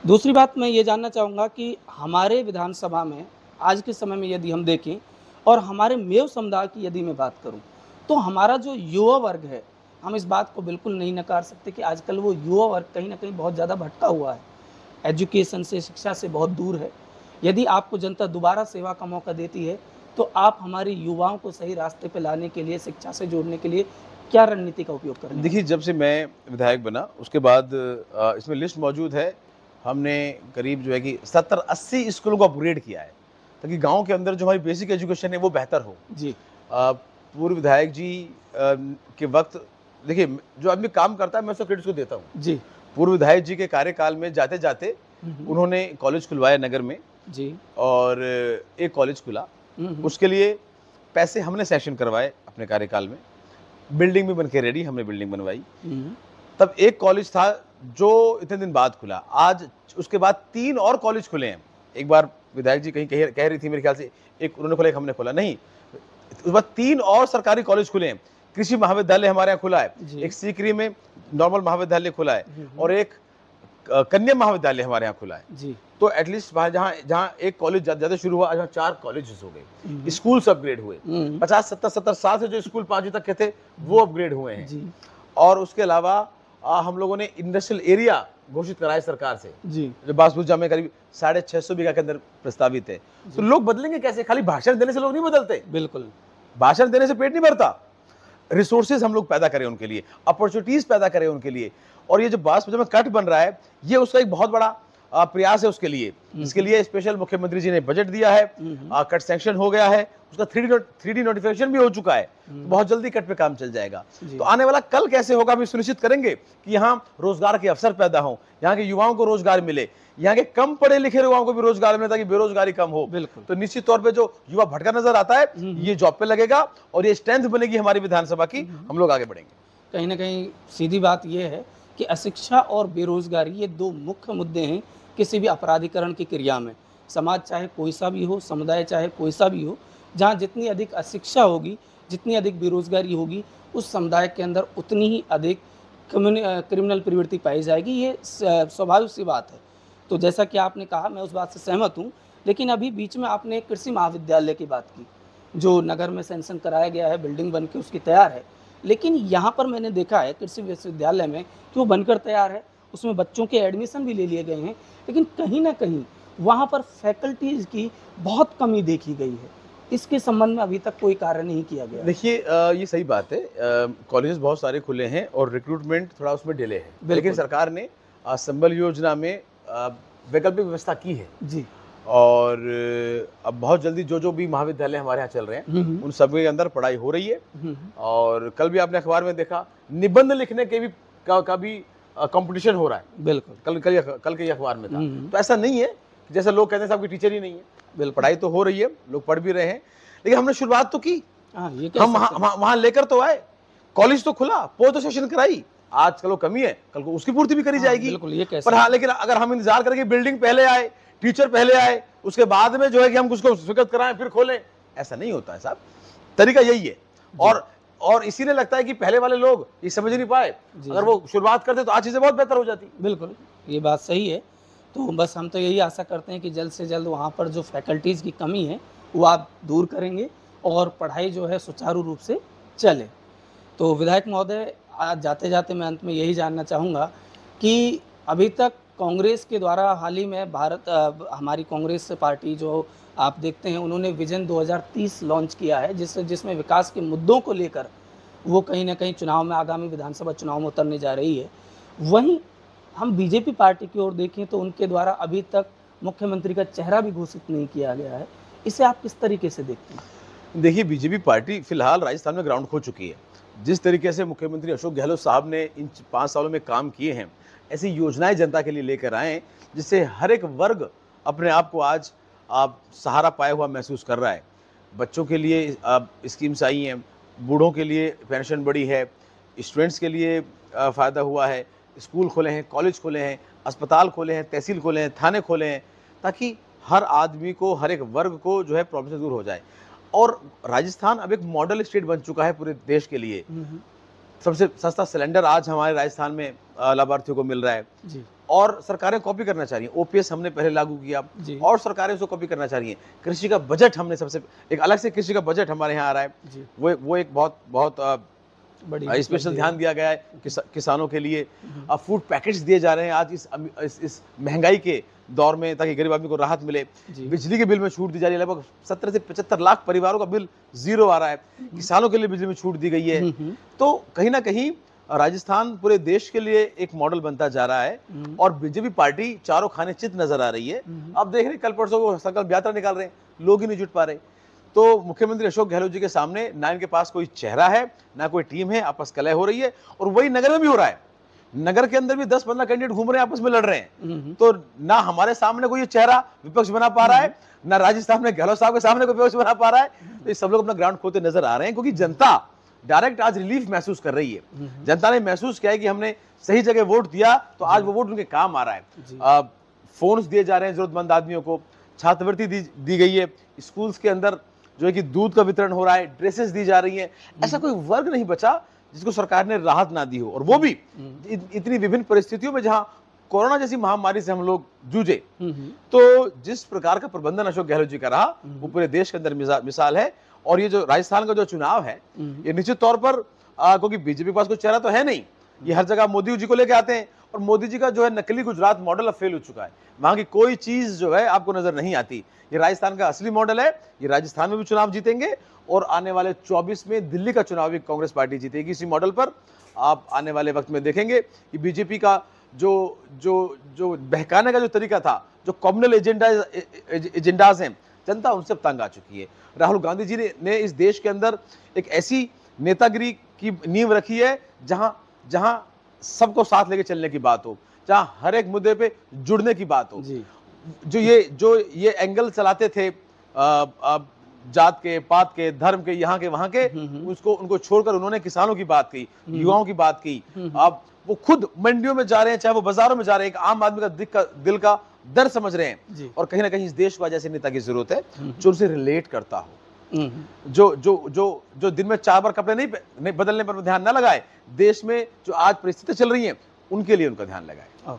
दूसरी बात मैं ये जानना चाहूँगा कि हमारे विधानसभा में आज के समय में यदि हम देखें और हमारे मेव समुदाय की यदि मैं बात करूँ, तो हमारा जो युवा वर्ग है, हम इस बात को बिल्कुल नहीं नकार सकते कि आजकल वो युवा वर्ग कहीं न कहीं बहुत ज़्यादा भटका हुआ है। एजुकेशन से, शिक्षा से बहुत दूर है। यदि आपको जनता दोबारा सेवा का मौका देती है, तो आप हमारे युवाओं को सही रास्ते पे लाने के लिए, शिक्षा से जोड़ने के लिए क्या रणनीति का उपयोग करेंगे? देखिए, जब से मैं विधायक बना उसके बाद इसमें लिस्ट मौजूद है। हमने करीब जो है कि 70-80 स्कूलों को अपग्रेड किया है, ताकि गाँव के अंदर जो हमारी बेसिक एजुकेशन है वो बेहतर हो। जी। पूर्व विधायक जी के वक़्त देखिए, जो आदमी काम करता है मैं उसको क्रेडिट उसको देता हूँ। जी। पूर्व विधायक जी के कार्यकाल में जाते-जाते उन्होंने कॉलेज खुलवाया नगर में जी। और एक कॉलेज खुला। उसके लिए पैसे हमने सैंक्शन करवाए अपने कार्यकाल में। बिल्डिंग भी बन के रेडी, हमने बिल्डिंग बनवाई। तब एक कॉलेज था जो इतने दिन बाद खुला। आज उसके बाद 3 और कॉलेज खुले हैं। एक बार विधायक जी कहीं कह रही थी मेरे ख्याल से, एक उन्होंने खोला, एक हमने खोला, नहीं, उसके बाद 3 और सरकारी कॉलेज खुले हैं। कृषि महाविद्यालय हमारे यहाँ खुला है, एक सीकरी में नॉर्मल महाविद्यालय खुला है और एक कन्या महाविद्यालय हमारे यहाँ खुला है। जी। तो एटलीस्ट जहाँ एक कॉलेज ज़्यादा शुरू हुआ, जहाँ 4 कॉलेजेस हो गए, स्कूल्स अपग्रेड हुए। 50-70 साल से जो स्कूल 5वीं तक के थे वो अपग्रेड हुए हैं। जी। और उसके अलावा हम लोगों ने इंडस्ट्रियल एरिया घोषित कराया सरकार से, जी। जो बासबुजा में करीब 650 बीघा के अंदर प्रस्तावित है। तो लोग बदलेंगे कैसे? खाली भाषण देने से लोग नहीं बदलते। बिल्कुल। भाषण देने से पेट नहीं भरता। रिसोर्सेज हम लोग पैदा करें उनके लिए, अपॉर्चुनिटीज पैदा करें उनके लिए। और ये जो बासबुजा में कट बन रहा है, ये उसका एक बहुत बड़ा प्रयास है उसके लिए। इसके लिए स्पेशल मुख्यमंत्री जी ने बजट दिया है, कट सैंक्शन हो गया है, उसका 3D नोटिफिकेशन भी हो चुका है। तो बहुत जल्दी कट पे काम चल जाएगा। तो आने वाला कल कैसे होगा, हम सुनिश्चित करेंगे कि यहाँ रोजगार के अवसर पैदा हों, यहाँ के युवाओं को रोजगार मिले, यहाँ के कम पढ़े लिखे युवाओं को भी रोजगार मिले, ताकि बेरोजगारी कम हो। बिल्कुल। तो निश्चित तौर पे जो युवा भटका नजर आता है, ये जॉब पे लगेगा और ये स्ट्रेंथ बनेगी हमारी विधानसभा की। हम लोग आगे बढ़ेंगे। कहीं ना कहीं सीधी बात यह है कि अशिक्षा और बेरोजगारी ये 2 मुख्य मुद्दे हैं किसी भी अपराधीकरण की क्रिया में। समाज चाहे कोई सा भी हो, समुदाय चाहे कोई सा भी हो, जहाँ जितनी अधिक अशिक्षा होगी, जितनी अधिक बेरोजगारी होगी, उस समुदाय के अंदर उतनी ही अधिक क्रिमिनल प्रवृत्ति पाई जाएगी। ये स्वाभाविक सी बात है। तो जैसा कि आपने कहा, मैं उस बात से सहमत हूँ। लेकिन अभी बीच में आपने कृषि महाविद्यालय की बात की, जो नगर में सैंक्शन कराया गया है, बिल्डिंग बन के उसकी तैयार है। लेकिन यहाँ पर मैंने देखा है कृषि विश्वविद्यालय में कि वो बनकर तैयार है, उसमें बच्चों के एडमिशन भी ले लिए गए हैं, लेकिन कहीं ना कहीं वहाँ पर फैकल्टीज़ की बहुत कमी देखी गई है। इसके संबंध में अभी तक कोई कार्य नहीं किया गया। देखिए, ये सही बात है, कॉलेजेस बहुत सारे खुले हैं और रिक्रूटमेंट थोड़ा उसमें डिले है, लेकिन सरकार ने संबल योजना में वैकल्पिक व्यवस्था की है। जी। और अब बहुत जल्दी जो भी महाविद्यालय हमारे यहाँ चल रहे हैं उन सब के अंदर पढ़ाई हो रही है। और कल भी आपने अखबार में देखा, निबंध लिखने के भी का भी कंपटीशन हो रहा है। बिल्कुल। कल के अखबार में था। तो ऐसा नहीं है कि जैसे लोग कहते हैं साहब की टीचर ही नहीं है। बिल्कुल, पढ़ाई तो हो रही है, लोग पढ़ भी रहे हैं, लेकिन हमने शुरुआत तो की। हम वहां लेकर तो आए, कॉलेज तो खुला, पोस्ट सेशन कराई। आज कल कमी है, कल को उसकी पूर्ति भी करी जाएगी। बिल्कुल, ये कैसे? पर हाँ, लेकिन अगर हम इंतजार करें कि बिल्डिंग पहले आए, टीचर पहले आए, उसके बाद में जो है कि हम उसको स्वीकृत कराएं फिर खोलें, ऐसा नहीं होता है साहब। तरीका यही है। और इसीलिए लगता है कि पहले वाले लोग ये समझ नहीं पाए। अगर वो शुरुआत करते तो आज चीजें बहुत बेहतर हो जाती। बिल्कुल, ये बात सही है। तो बस हम तो यही आशा करते हैं कि जल्द से जल्द वहाँ पर जो फैकल्टीज़ की कमी है वो आप दूर करेंगे और पढ़ाई जो है सुचारू रूप से चले। तो विधायक महोदय, आज जाते जाते मैं अंत में यही जानना चाहूँगा कि अभी तक कांग्रेस के द्वारा हाल ही में हमारी कांग्रेस पार्टी जो आप देखते हैं, उन्होंने विजन 2030 लॉन्च किया है, जिसमें विकास के मुद्दों को लेकर वो कहीं ना कहीं चुनाव में, आगामी विधानसभा चुनाव में उतरने जा रही है। वहीं हम बीजेपी पार्टी की ओर देखें तो उनके द्वारा अभी तक मुख्यमंत्री का चेहरा भी घोषित नहीं किया गया है। इसे आप किस तरीके से देखते हैं? देखिए, बीजेपी पार्टी फिलहाल राजस्थान में ग्राउंड खो चुकी है। जिस तरीके से मुख्यमंत्री अशोक गहलोत साहब ने इन 5 सालों में काम किए हैं, ऐसी योजनाएं जनता के लिए लेकर आए जिससे हर एक वर्ग अपने आप को आज सहारा पाया हुआ महसूस कर रहा है। बच्चों के लिए स्कीम्स आई हैं, बूढ़ों के लिए पेंशन बढ़ी है, स्टूडेंट्स के लिए फ़ायदा हुआ है, स्कूल खोले हैं, कॉलेज खोले हैं, अस्पताल खोले हैं, तहसील खोले हैं, थाने खोले हैं, ताकि हर आदमी को, हर एक वर्ग को जो है प्रॉब्लम से दूर हो जाए। और राजस्थान अब एक मॉडल स्टेट बन चुका है पूरे देश के लिए। सबसे सस्ता सिलेंडर आज हमारे राजस्थान में लाभार्थियों को मिल रहा है। जी और सरकारें कॉपी करना चाह रही हैं। ओपीएस हमने पहले लागू किया जी और सरकारें उसको कॉपी करना चाह रही हैं। कृषि का बजट हमने सबसे एक अलग से कृषि का बजट हमारे यहाँ आ रहा है, जी वो एक बहुत बहुत बड़ी स्पेशल ध्यान दिया गया है किसानों के लिए। हम्म। अब फूड पैकेट्स दिए जा रहे हैं आज इस महंगाई के दौर में, ताकि गरीब आदमी को राहत मिले। जी बिजली के बिल में छूट दी जा रही है, लगभग 17 से 75 लाख परिवारों का बिल जीरो आ रहा है। किसानों के लिए बिजली में छूट दी गई है। तो कहीं ना कहीं राजस्थान पूरे देश के लिए एक मॉडल बनता जा रहा है और बीजेपी पार्टी चारों खाने चित नजर आ रही है। अब देख रहे हैं, कल परसों को संकल्प यात्रा निकाल रहे हैं, लोग ही नहीं जुट पा रहे। तो मुख्यमंत्री अशोक गहलोत जी के सामने ना इनके पास कोई चेहरा है, ना कोई टीम है, आपस कलह हो रही है। और वही नगर में भी हो रहा है, नगर के अंदर भी 10-15 कैंडिडेट घूम रहे हैं, आपस में लड़ रहे हैं। तो ना हमारे सामने कोई चेहरा विपक्ष बना पा रहा है, ना राजस्थान में गहलोत साहब के सामने कोई विपक्ष बना पा रहा है। तो ये सब लोग अपना ग्राउंड खोते नजर आ रहे हैं, क्योंकि जनता डायरेक्ट आज रिलीफ महसूस कर रही है। जनता ने महसूस किया है कि हमने सही जगह वोट दिया, तो आज वो वोट उनके काम आ रहा है। फोन्स दिए जा रहे हैं जरूरतमंद आदमियों को, छात्रवृत्ति दी गई है, स्कूल्स के अंदर जो है कि दूध का वितरण हो रहा है, ड्रेसेस दी जा रही हैं। ऐसा कोई वर्ग नहीं बचा जिसको सरकार ने राहत ना दी हो, और वो भी इतनी विभिन्न परिस्थितियों में जहां कोरोना जैसी महामारी से हम लोग जूझे। तो जिस प्रकार का प्रबंधन अशोक गहलोत जी का रहा, वो पूरे देश के अंदर मिसाल है। और ये जो राजस्थान का जो चुनाव है, ये निश्चित तौर पर क्योंकि बीजेपी के पास कोई चेहरा तो है नहीं, ये हर जगह मोदी जी को लेके आते हैं, और मोदी जी का जो है नकली गुजरात मॉडल अब फेल हो चुका है। वहां की कोई चीज जो है आपको नजर नहीं आती। ये राजस्थान का असली मॉडल है। ये राजस्थान में भी चुनाव जीतेंगे, और आने वाले 24 में दिल्ली का चुनाव भी कांग्रेस पार्टी जीतेगी इसी मॉडल पर। आप आने वाले वक्त में देखेंगे कि बीजेपी का जो जो जो बहकाने का जो तरीका था, जो कॉम्युनल एजेंडाज हैं, जनता उनसे तंग आ चुकी है। राहुल गांधी जी ने इस देश के अंदर एक ऐसी नेतागिरी की नींव रखी है जहां सबको साथ लेके चलने की बात हो, जहां हर एक मुद्दे पे जुड़ने की बात हो। जो ये एंगल चलाते थे जात के, पात के, धर्म के, यहाँ के, वहां के, उनको छोड़कर उन्होंने किसानों की बात की, युवाओं की बात की। अब वो खुद मंडियों में जा रहे हैं, चाहे वो बाजारों में जा रहे हैं, एक आम आदमी का दिल का दर्द समझ रहे हैं। और कहीं ना कहीं इस देश को आज ऐसे नेता की जरूरत है जो उनसे रिलेट करता हो, जो दिन में 4 बार कपड़े नहीं बदलने पर ध्यान ना लगाए, देश में जो आज परिस्थितियां चल रही हैं उनके लिए उनका ध्यान लगाए।